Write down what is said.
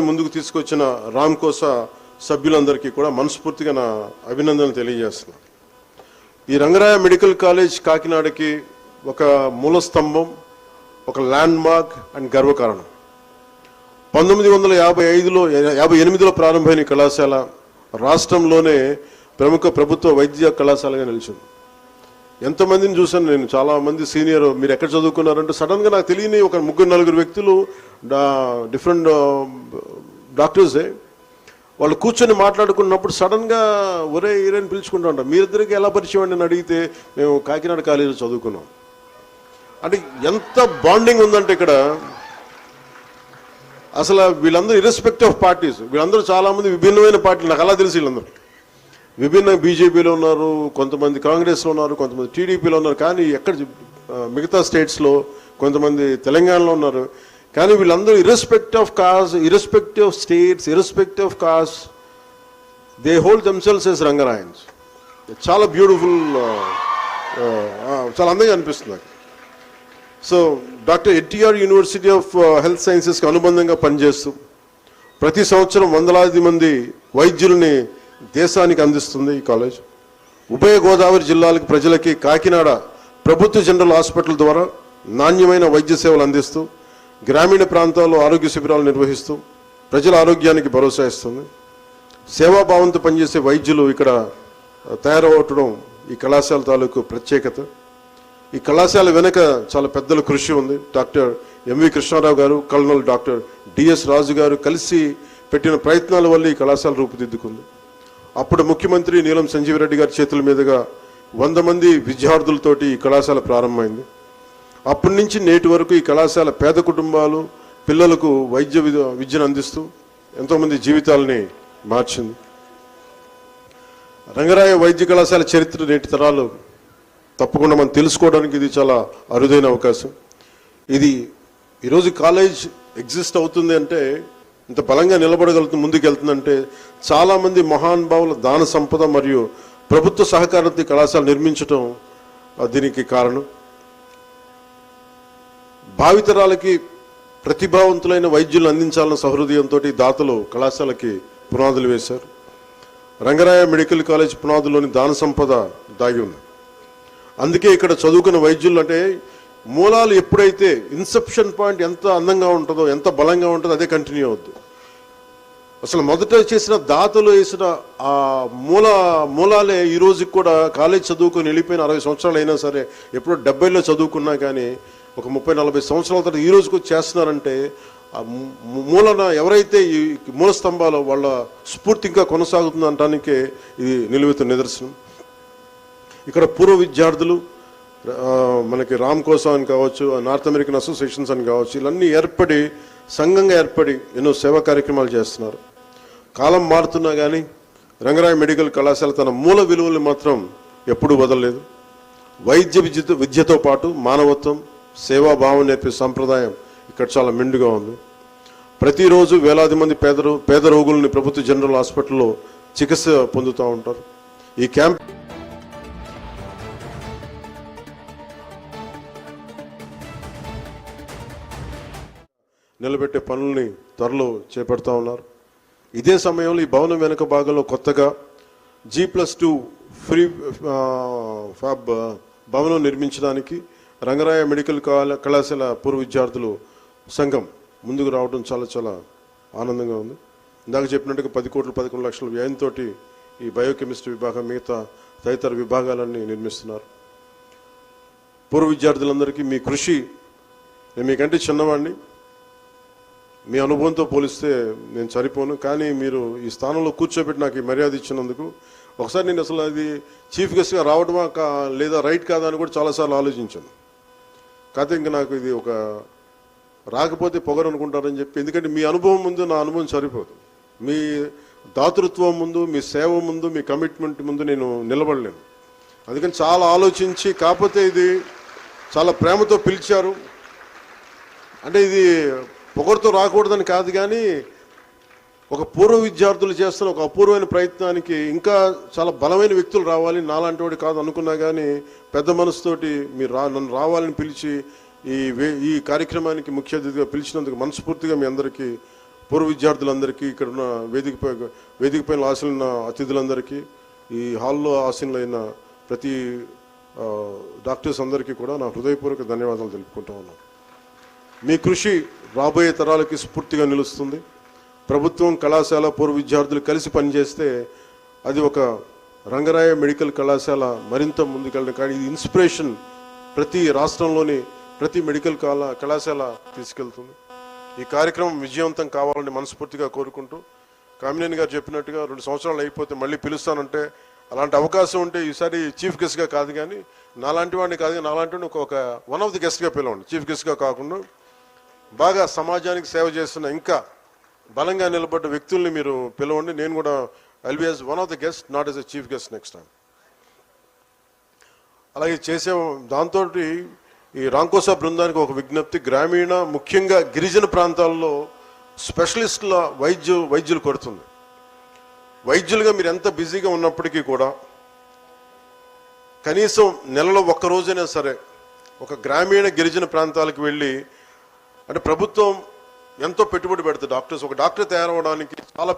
ముందుకు తీసుకొచ్చిన రామ్కోసా సభ్యులందరికీ కూడా మనస్ఫూర్తిగా నా అభినందనలు తెలియజేస్తున్నాను. ఈ రంగరాయ మెడికల్ కాలేజ్ కాకినాడకి ఒక మూల స్తంభం, ఒక ల్యాండ్ మార్క్ అండ్ గర్వకారణం. 1958లో ప్రారంభమైన కళాశాల రాష్ట్రంలోనే ప్రముఖ ప్రభుత్వ వైద్య కళాశాలగా నిలిచింది. ఎంతమందిని చూశాను నేను, చాలామంది సీనియర్ మీరు ఎక్కడ చదువుకున్నారంటే సడన్గా నాకు తెలియని ఒక 3-4 వ్యక్తులు డిఫరెంట్ డాక్టర్సే వాళ్ళు కూర్చొని మాట్లాడుకున్నప్పుడు సడన్గా ఒరే ఈరని పిలుచుకుంటూ ఉంటాం. మీరిద్దరికి ఎలా పరిచయం అండి అని అడిగితే మేము కాకినాడ కాలేజీలో చదువుకున్నాం. అంటే ఎంత బాండింగ్ ఉందంటే ఇక్కడ అసలు వీళ్ళందరూ ఇర్రెస్పెక్టివ్ ఆఫ్ పార్టీస్, వీళ్ళందరూ చాలామంది విభిన్నమైన పార్టీలు, నాకు అలా తెలిసి వీళ్ళందరూ విభిన్న బీజేపీలో ఉన్నారు, కొంతమంది కాంగ్రెస్లో ఉన్నారు, కొంతమంది టీడీపీలో ఉన్నారు, కానీ ఎక్కడ మిగతా స్టేట్స్లో కొంతమంది తెలంగాణలో ఉన్నారు. కానీ వీళ్ళందరూ irrespective of caste, irrespective of states, irrespective of caste, they hold themselves as Rangarayans. చాలా బ్యూటిఫుల్, చాలా అందంగా అనిపిస్తుంది నాకు. So doctor NTR university of health సైన్సెస్కి అనుబంధంగా పనిచేస్తూ ప్రతి సంవత్సరం వందలాది మంది వైద్యుల్ని దేశానికి అందిస్తుంది ఈ కాలేజ్. ఉభయ గోదావరి జిల్లాలకు ప్రజలకి కాకినాడ ప్రభుత్వ జనరల్ హాస్పిటల్ ద్వారా నాణ్యమైన వైద్య సేవలు అందిస్తూ గ్రామీణ ప్రాంతాల్లో ఆరోగ్య శిబిరాలు నిర్వహిస్తూ ప్రజల ఆరోగ్యానికి భరోసా ఇస్తుంది. సేవాభావంతో పనిచేసే వైద్యులు ఇక్కడ తయారవటం ఈ కళాశాల తాలూకు ప్రత్యేకత. ఈ కళాశాల వెనుక చాలా పెద్దల కృషి ఉంది. డాక్టర్ ఎంవి కృష్ణారావు గారు, కల్నల్ డాక్టర్ డిఎస్ రాజు గారు కలిసి పెట్టిన ప్రయత్నాల వల్ల ఈ కళాశాల రూపుదిద్దుకుంది. అప్పుడు ముఖ్యమంత్రి నీలం సంజీవరెడ్డి గారి చేతుల మీదుగా 100 మంది విద్యార్థులతోటి ఈ కళాశాల ప్రారంభమైంది. అప్పటి నుంచి నేటి వరకు ఈ కళాశాల పేద కుటుంబాలు పిల్లలకు వైద్య విద్యను అందిస్తూ ఎంతోమంది జీవితాలని మార్చింది. రంగరాయ వైద్య కళాశాల చరిత్ర నేటి తరాలు తప్పకుండా మనం తెలుసుకోవడానికి ఇది చాలా అరుదైన అవకాశం. ఇది ఈరోజు కాలేజ్ ఎగ్జిస్ట్ అవుతుంది అంటే, ఇంత బలంగా నిలబడగలుగుతుంది, ముందుకెళ్తుందంటే చాలామంది మహానుభావుల దాన సంపద మరియు ప్రభుత్వ సహకారంతో కళాశాల నిర్మించడం దీనికి కారణం. భావితరాలకి ప్రతిభావంతులైన వైద్యులను అందించాలన్న సహృదయంతో దాతలు కళాశాలకి పునాదులు వేశారు. రంగరాయ మెడికల్ కాలేజ్ పునాదుల్లోని దాన సంపద దాగి ఉంది. అందుకే ఇక్కడ చదువుకున్న వైద్యులు అంటే మూలాలు ఎప్పుడైతే ఇన్సెప్షన్ పాయింట్ ఎంత అందంగా ఉంటుందో, ఎంత బలంగా ఉంటుందో అదే కంటిన్యూ అవుద్ది. అసలు మొదట చేసిన దాతలు వేసిన ఆ మూలాలే ఈ రోజుకి కూడా కాలేజ్ చదువుకొని వెళ్ళిపోయిన 60 సంవత్సరాలు అయినా సరే, ఎప్పుడో 70లో చదువుకున్నా కానీ ఒక 30-40 సంవత్సరాల తర్వాత ఈ రోజుకు చేస్తున్నారంటే ఆ మూలన ఎవరైతే ఈ మూల స్తంభాలు వాళ్ళ స్ఫూర్తి ఇంకా కొనసాగుతుంది అనటానికే ఇది నిలువెత్తు నిదర్శనం. ఇక్కడ పూర్వ విద్యార్థులు మనకి రామ్కోసా అని కావచ్చు, నార్త్ అమెరికన్ అసోసియేషన్స్ అని కావచ్చు, ఇవన్నీ ఏర్పడి సంఘంగా ఏర్పడి ఎన్నో సేవా కార్యక్రమాలు చేస్తున్నారు. కాలం మారుతున్నా కానీ రంగరాయ మెడికల్ కళాశాల తన మూల విలువలు మాత్రం ఎప్పుడూ వదలలేదు. వైద్య విద్యతో పాటు మానవత్వం, సేవాభావం నేర్పే సంప్రదాయం ఇక్కడ చాలా మెండుగా ఉంది. ప్రతిరోజు వేలాది మంది పేద రోగుల్ని ప్రభుత్వ జనరల్ హాస్పిటల్లో చికిత్స పొందుతూ ఉంటారు. ఈ క్యాంప్ నిలబెట్టే పనుల్ని త్వరలో చేపడతా ఉన్నారు. ఇదే సమయంలో ఈ భవనం వెనుక భాగంలో కొత్తగా G+2 ఫ్రీ ఫ్యాబ్ భవనం నిర్మించడానికి రంగరాయ మెడికల్ కళాశాల పూర్వ విద్యార్థులు సంఘం ముందుకు రావడం చాలా చాలా ఆనందంగా ఉంది. ఇందాక చెప్పినట్టుగా 10 కోట్లు 11 లక్షల వ్యయంతో ఈ బయోకెమిస్ట్రీ విభాగం మిగతా తదితర విభాగాలన్నీ నిర్మిస్తున్నారు. పూర్వ విద్యార్థులందరికీ మీ కృషి, నేను మీకంటే చిన్నవాడిని, మీ అనుభవంతో పోలిస్తే నేను సరిపోను, కానీ మీరు ఈ స్థానంలో కూర్చోబెట్టి నాకు ఈ మర్యాద ఇచ్చినందుకు ఒకసారి నేను అసలు అది చీఫ్ గెస్ట్గా రావడమా లేదా రైట్ కాదా అని కూడా చాలాసార్లు ఆలోచించాను. కాకపోతే ఇంకా నాకు ఇది ఒక రాకపోతే పొగరు అనుకుంటారని చెప్పి, ఎందుకంటే మీ అనుభవం ముందు నా అనుభవం సరిపోదు. మీ దాతృత్వం ముందు, మీ సేవ ముందు, మీ కమిట్మెంట్ ముందు నేను నిలబడలేను. అందుకని చాలా ఆలోచించి, కాకపోతే ఇది చాలా ప్రేమతో పిలిచారు. అంటే ఇది పొగరుతో రాకూడదని కాదు, కానీ ఒక పూర్వ విద్యార్థులు చేస్తున్న ఒక అపూర్వమైన ప్రయత్నానికి ఇంకా చాలా బలమైన వ్యక్తులు రావాలి, నాలాంటి వాడు కాదు అనుకున్నా కానీ పెద్ద మనసుతోటి మీరు నన్ను రావాలని పిలిచి ఈ కార్యక్రమానికి ముఖ్య అతిథిగా పిలిచినందుకు మనస్ఫూర్తిగా మీ అందరికీ పూర్వ విద్యార్థులందరికీ ఇక్కడ ఉన్న వేదికపైన ఆశలున్న అతిథులందరికీ ఈ హాల్లో ఆశీనులైన ప్రతి డాక్టర్స్ అందరికీ కూడా నా హృదయపూర్వక ధన్యవాదాలు తెలుపుకుంటా ఉన్నాను. మీ కృషి రాబోయే తరాలకి స్ఫూర్తిగా నిలుస్తుంది. ప్రభుత్వం, కళాశాల, పూర్వ విద్యార్థులు కలిసి పనిచేస్తే అది ఒక రంగరాయ మెడికల్ కళాశాల మరింత ముందుకెళ్ళడం. కానీ ఇది ఇన్స్పిరేషన్ ప్రతి రాష్ట్రంలోని ప్రతి మెడికల్ కళాశాల తీసుకెళ్తుంది. ఈ కార్యక్రమం విజయవంతం కావాలని మనస్ఫూర్తిగా కోరుకుంటూ, కామినేని గారు చెప్పినట్టుగా 2 సంవత్సరాలు అయిపోతే మళ్ళీ పిలుస్తానంటే అలాంటి అవకాశం ఉంటే ఈసారి చీఫ్ గెస్ట్గా కాదు, కానీ నాలాంటి వాడిని కాదు, నాలాంటి వాడిని ఒక వన్ ఆఫ్ ది గెస్ట్గా పిలవండి. చీఫ్ గెస్ట్గా కాకుండా బాగా సమాజానికి సేవ చేస్తున్న ఇంకా బలంగా నిలబడ్డ వ్యక్తుల్ని మీరు పిలవండి. నేను కూడా I'll be as one of the guest, not as a chief guest next time. అలాగే చేసే దాంతో ఈ రాంకోసా బృందానికి ఒక విజ్ఞప్తి, గ్రామీణ ముఖ్యంగా గిరిజన ప్రాంతాల్లో స్పెషలిస్టుల వైద్యులు కొడుతుంది. వైద్యులుగా మీరు ఎంత బిజీగా ఉన్నప్పటికీ కూడా కనీసం నెలలో 1 రోజైనా సరే ఒక గ్రామీణ గిరిజన ప్రాంతాలకు వెళ్ళి, అంటే ప్రభుత్వం ఎంతో పెట్టుబడి పెడుతుంది డాక్టర్స్, ఒక డాక్టర్ తయారవడానికి చాలా